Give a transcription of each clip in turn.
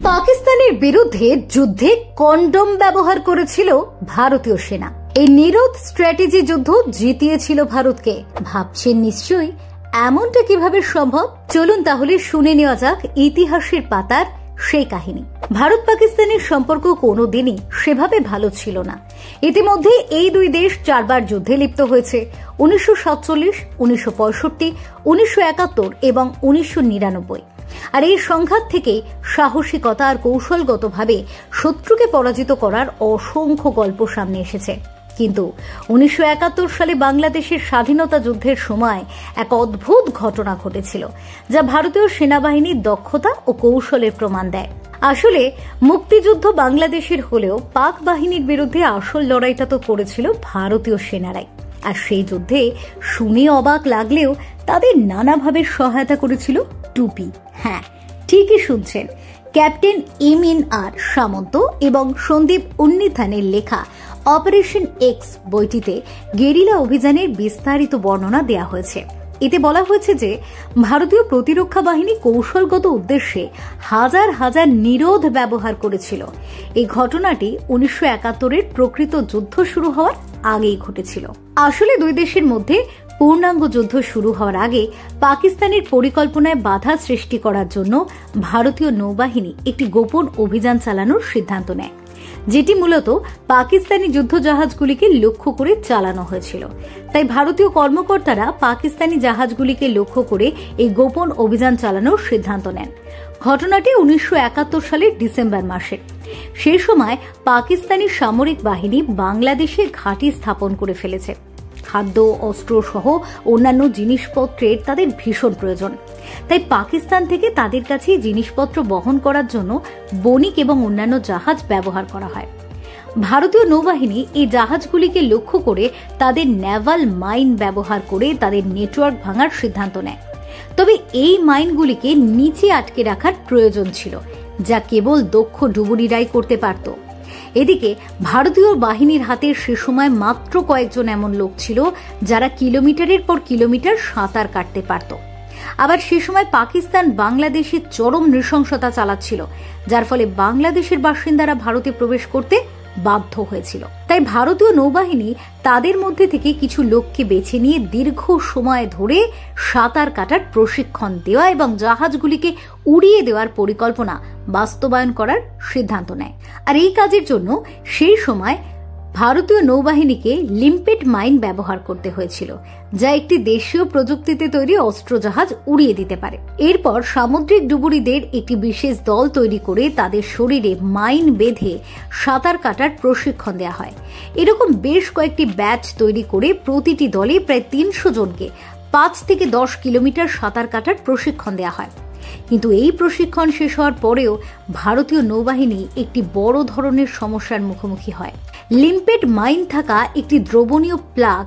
পাকিস্তানের বিরুদ্ধে যুদ্ধে কন্ডম ব্যবহার করেছিল ভারতীয় সেনা। এই নিরোধ স্ট্র্যাটেজি যুদ্ধ জিতিয়েছিল ভারতকে। ভাবছেন নিশ্চয়ই এমনটা কিভাবে সম্ভব? চলুন তাহলে শুনে নেওয়া যাক ইতিহাসের পাতার সেই কাহিনী। ভারত পাকিস্তানের সম্পর্ক কোনোদিনই সেভাবে ভালো ছিল না। ইতিমধ্যে এই দুই দেশ 4 বার যুদ্ধে লিপ্ত হয়েছে। 1947, 1965, 1971 এবং 1999। আর এই সংঘাত থেকে সাহসিকতা আর কৌশলগতভাবে শত্রুকে পরাজিত করার অসংখ্য গল্প সামনে এসেছে। কিন্তু 1971 সালে বাংলাদেশের স্বাধীনতা যুদ্ধের সময় এক অদ্ভুত ঘটনা ঘটেছিল, যা ভারতীয় সেনাবাহিনীর দক্ষতা ও কৌশলের প্রমাণ দেয়। আসলে মুক্তিযুদ্ধ বাংলাদেশের হলেও পাক বাহিনীর বিরুদ্ধে আসল লড়াইটা তো করেছিল ভারতীয় সেনারাই। আর সেই যুদ্ধে শুনে অবাক লাগলেও তাদের নানাভাবে সহায়তা করেছিল টুপি। হ্যাঁ, ঠিকই শুনছেন, ক্যাপ্টেন এম.এন.আর. সামন্ত এবং সন্দীপ উন্নিথানের লেখা অপারেশন এক্স বইটিতে গেরিলা অভিযানের বিস্তারিত বর্ণনা দেওয়া হয়েছে। এতে বলা হয়েছে যে ভারতীয় প্রতিরক্ষা বাহিনী কৌশলগত উদ্দেশ্যে হাজার হাজার নিরোধ ব্যবহার করেছিল। এই ঘটনাটি 1971-এর প্রকৃত যুদ্ধ শুরু হওয়ার আগেই ঘটেছিল। আসলে দুই দেশের মধ্যে পূর্ণাঙ্গ যুদ্ধ শুরু হওয়ার আগে পাকিস্তানের পরিকল্পনায় বাধা সৃষ্টি করার জন্য ভারতীয় নৌবাহিনী একটি গোপন অভিযান চালানোর সিদ্ধান্ত নেয়, যেটি মূলত পাকিস্তানি যুদ্ধ জাহাজগুলিকে লক্ষ্য করে চালানো হয়েছিল। তাই ভারতীয় কর্মকর্তারা পাকিস্তানি জাহাজগুলিকে লক্ষ্য করে এই গোপন অভিযান চালানোর সিদ্ধান্ত নেন। ঘটনাটি 1971 সালের ডিসেম্বর মাসে। সেই সময় পাকিস্তানি সামরিক বাহিনী বাংলাদেশে ঘাঁটি স্থাপন করে ফেলেছে। খাদ্য, অস্ত্র সহ অন্যান্য জিনিসপত্রের তাদের ভীষণ প্রয়োজন। তাই পাকিস্তান থেকে তাদের কাছে জিনিসপত্র বহন করার জন্য বণিক এবং অন্যান্য জাহাজ ব্যবহার করা হয়। ভারতীয় নৌবাহিনী এই জাহাজগুলিকে লক্ষ্য করে তাদের নেভাল মাইন ব্যবহার করে তাদের নেটওয়ার্ক ভাঙার সিদ্ধান্ত নেয়। তবে এই মাইনগুলিকে নিচে আটকে রাখার প্রয়োজন ছিল, যা কেবল দক্ষ ডুবুরিরাই করতে পারত। এদিকে ভারতীয় বাহিনীর হাতে সে সময় মাত্র কয়েকজন এমন লোক ছিল যারা কিলোমিটারের পর কিলোমিটার সাঁতার কাটতে পারত। আবার সে সময় পাকিস্তান বাংলাদেশে চরম নৃশংসতা চালাচ্ছিল, যার ফলে বাংলাদেশের বাসিন্দারা ভারতে প্রবেশ করতে বাধ্য হয়েছিল। তাই ভারতীয় নৌবাহিনী তাদের মধ্যে থেকে কিছু লোককে বেছে নিয়ে দীর্ঘ সময় ধরে সাঁতার কাটার প্রশিক্ষণ দেওয়া এবং জাহাজগুলিকে উড়িয়ে দেওয়ার পরিকল্পনা বাস্তবায়ন করার সিদ্ধান্ত নেয়। আর এই কাজের জন্য সেই সময় ভারতীয় নৌবাহিনীকে লিম্পেট মাইন ব্যবহার করতে হয়েছিল, যা একটি দেশীয় প্রযুক্তিতে তৈরি অস্ত্র জাহাজ উড়িয়ে দিতে পারে। এরপর সামুদ্রিক ডুবুরিদের একটি বিশেষ দল তৈরি করে তাদের শরীরে মাইন বেঁধে সাঁতার কাটার প্রশিক্ষণ দেওয়া হয়। এরকম বেশ কয়েকটি ব্যাচ তৈরি করে প্রতিটি দলে প্রায় 300 জনকে 5 থেকে 10 কিলোমিটার সাঁতার কাটার প্রশিক্ষণ দেওয়া হয়। কিন্তু এই প্রশিক্ষণ শেষ হওয়ার পরেও ভারতীয় নৌবাহিনী একটি বড় ধরনের সমস্যার মুখোমুখি হয়। লিম্পেট মাইন থাকা একটি দ্রবণীয় প্লাগ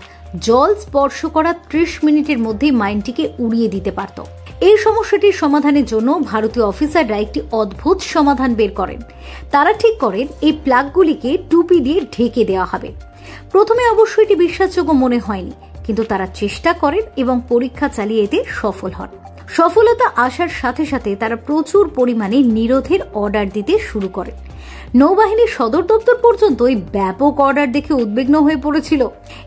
জল স্পর্শ করা 30 মিনিটের মধ্যেই মাইনটিকে উড়িয়ে দিতে পারত। এই সমস্যাটির সমাধানের জন্য ভারতীয় অফিসাররা একটি অদ্ভুত সমাধান বের করেন। তারা ঠিক করেন এই প্লাগগুলিকে টুপি দিয়ে ঢেকে দেওয়া হবে। প্রথমে অবশ্য এটি বিশ্বাসযোগ্য মনে হয়নি, কিন্তু তারা চেষ্টা করেন এবং পরীক্ষা চালিয়ে এতে সফল হন। সফলতা আসার সাথে সাথে তারা প্রচুর পরিমাণে নিরোধের অর্ডার দিতে শুরু করেন। নৌবাহিনীর সদর দপ্তর পর্যন্ত এই ব্যাপক অর্ডার দেখে উদ্বিগ্ন হয়ে পড়েছিল।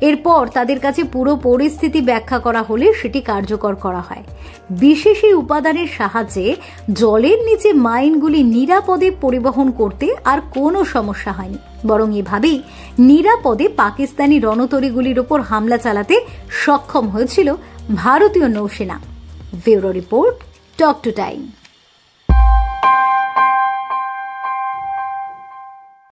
এরপর তাদের কাছে পুরো পরিস্থিতি ব্যাখ্যা করা হলে সেটি কার্যকর করা হয়। বিশেষ এই উপাদানের সাহায্যে জলের নিচে মাইনগুলি নিরাপদে পরিবহন করতে আর কোনো সমস্যা হয়নি, বরং এভাবেই নিরাপদে পাকিস্তানি রণতরীগুলির ওপর হামলা চালাতে সক্ষম হয়েছিল ভারতীয় নৌসেনা। Bureau report, talk to time.